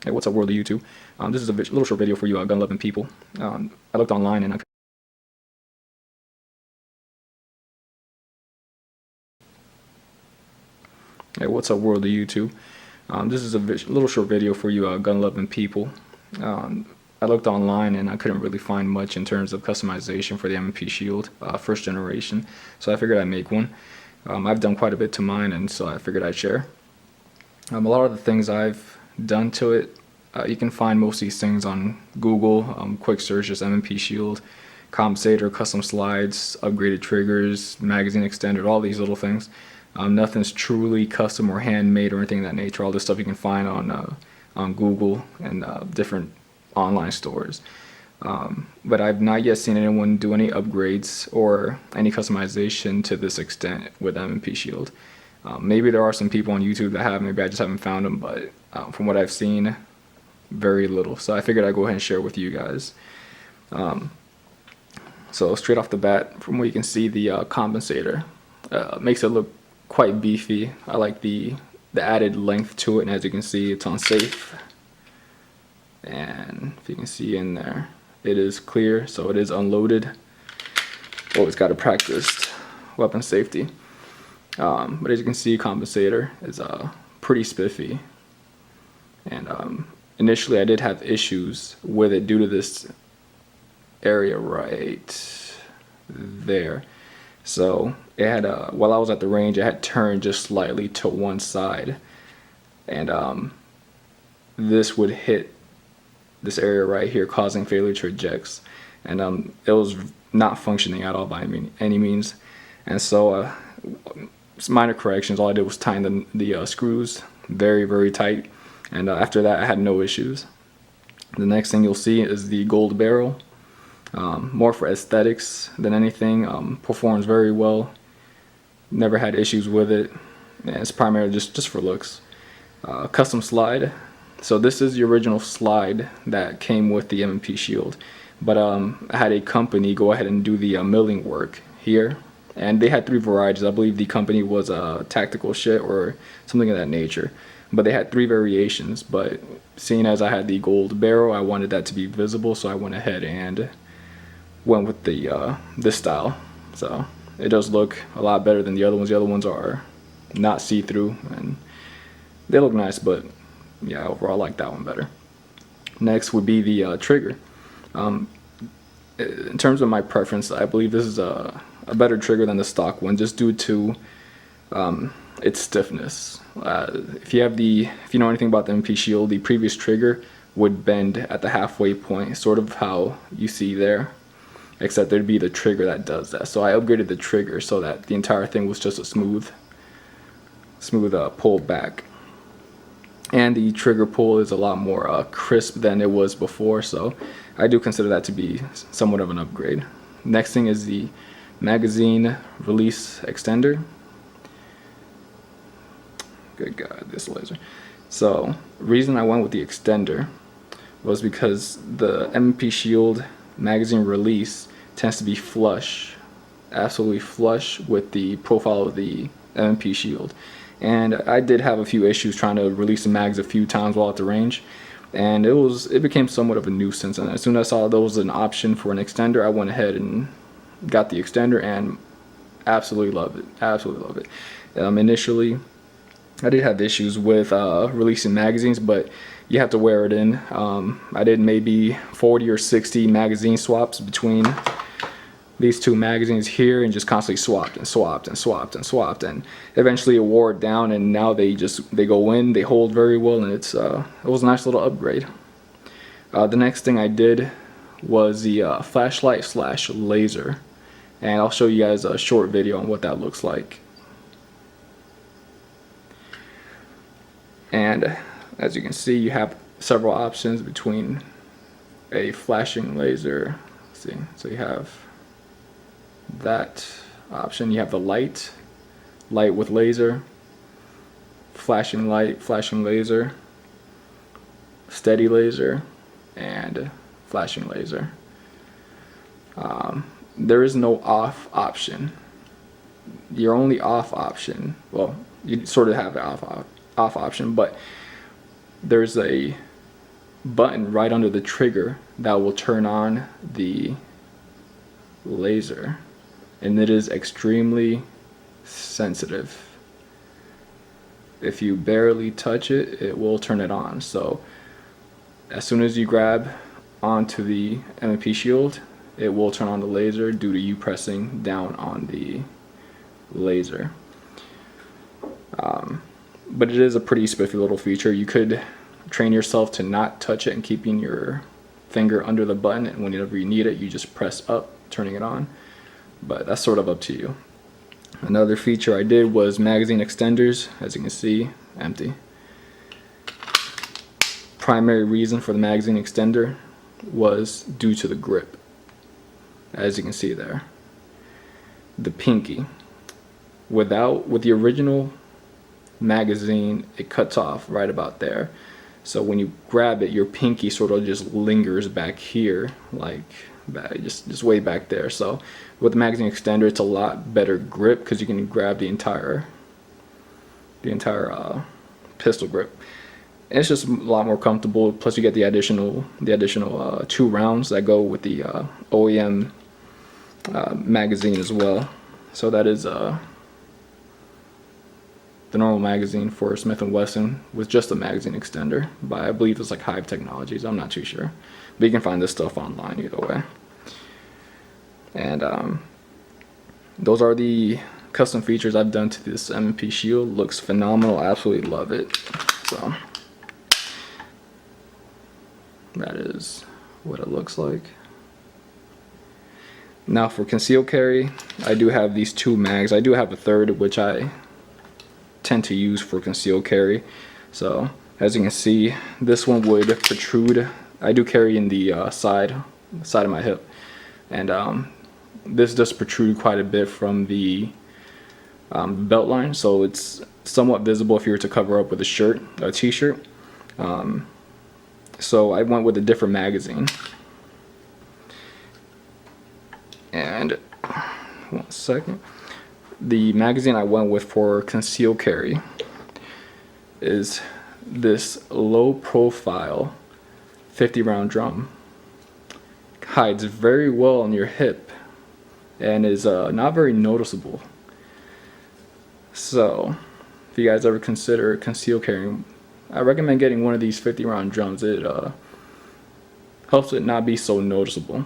Hey, what's up, world of YouTube? This is a little short video for you gun-loving people. I looked online and Hey, what's up, world of YouTube? This is a little short video for you gun-loving people. I looked online and I couldn't really find much in terms of customization for the M&P Shield, first generation. So I figured I'd make one. I've done quite a bit to mine, and so I figured I'd share. A lot of the things I've done to it, you can find most of these things on Google. Quick search, just M&P Shield, Compensator, custom slides, upgraded triggers, magazine extender, all these little things. Nothing's truly custom or handmade or anything of that nature. All this stuff you can find on Google and different online stores. But I've not yet seen anyone do any upgrades or any customization to this extent with M&P Shield. Maybe there are some people on YouTube that have, maybe I just haven't found them, but from what I've seen, very little. So I figured I'd go ahead and share with you guys. So straight off the bat, from what you can see, the compensator makes it look quite beefy. I like the added length to it, and as you can see, it's on safe. And if you can see in there, it is clear, so it is unloaded. Always got to practice weapon safety. But as you can see, compensator is pretty spiffy. And initially I did have issues with it due to this area right there. So it had while I was at the range, it had turned just slightly to one side, and this would hit this area right here, causing failure to ejects. And it was not functioning at all by any means. And so some minor corrections. All I did was tighten the screws very tight, and after that I had no issues. The next thing you'll see is the gold barrel. More for aesthetics than anything. Performs very well. Never had issues with it. And it's primarily just for looks. Custom slide. So this is the original slide that came with the M&P Shield, but I had a company go ahead and do the milling work here, and they had three varieties. I believe the company was Tactical Shit or something of that nature, but they had three variations. But seeing as I had the gold barrel, I wanted that to be visible, so I went ahead and went with the this style. So it does look a lot better than the other ones. The other ones are not see-through and they look nice, but yeah, overall I like that one better. Next would be the trigger. In terms of my preference, I believe this is a better trigger than the stock one, just due to its stiffness. If you know anything about the M&P Shield, the previous trigger would bend at the halfway point, sort of how you see there, except there'd be the trigger that does that. So I upgraded the trigger so that the entire thing was just a smooth pull back. And the trigger pull is a lot more crisp than it was before, so I do consider that to be somewhat of an upgrade. Next thing is the magazine release extender. Good God, this laser. So reason I went with the extender was because the M&P Shield magazine release tends to be flush, absolutely flush with the profile of the M&P Shield. And I did have a few issues trying to release the mags a few times while at the range, and it became somewhat of a nuisance. And as soon as I saw there was an option for an extender, I went ahead and got the extender and absolutely love it. Initially I did have issues with releasing magazines, but you have to wear it in. I did maybe 40 or 60 magazine swaps between these two magazines here, and just constantly swapped, and eventually it wore it down, and now they go in, they hold very well, and it was a nice little upgrade. The next thing I did was the flashlight / laser, and I'll show you guys a short video on what that looks like. And as you can see, you have several options between a flashing laser. Let's see, so you have that option. You have the light with laser, flashing light, flashing laser, steady laser, and flashing laser. There is no off option. Your only off option, well, you sort of have an off option, but there's a button right under the trigger that will turn on the laser, and it is extremely sensitive. If you barely touch it, it will turn it on. So as soon as you grab onto the M&P shield, it will turn on the laser due to you pressing down on the laser. But it is a pretty spiffy little feature. You could train yourself to not touch it and keeping your finger under the button, and whenever you need it, you just press up, turning it on. But that's sort of up to you. Another feature I did was magazine extenders. As you can see, empty. Primary reason for the magazine extender was due to the grip. As you can see there, the pinky. With the original magazine, it cuts off right about there. So when you grab it, your pinky sort of just lingers back here, like just way back there. So with the magazine extender, it's a lot better grip because you can grab the entire pistol grip. And it's just a lot more comfortable. Plus, you get the additional 2 rounds that go with the OEM magazine as well. So that is the normal magazine for Smith & Wesson with just a magazine extender. But I believe it's like Hive Technologies. I'm not too sure, but you can find this stuff online either way. And those are the custom features I've done to this M&P shield. Looks phenomenal. I absolutely love it. So that is what it looks like. Now for concealed carry, I do have these 2 mags. I do have a third, which I tend to use for concealed carry. So as you can see, this one would protrude. I do carry in the side of my hip, and this does protrude quite a bit from the belt line, so it's somewhat visible if you were to cover up with a t-shirt. So I went with a different magazine. And one second. The magazine I went with for concealed carry is this low profile 50 round drum. Hides very well on your hip and is not very noticeable. So if you guys ever consider concealed carrying, I recommend getting one of these 50 round drums. It helps it not be so noticeable.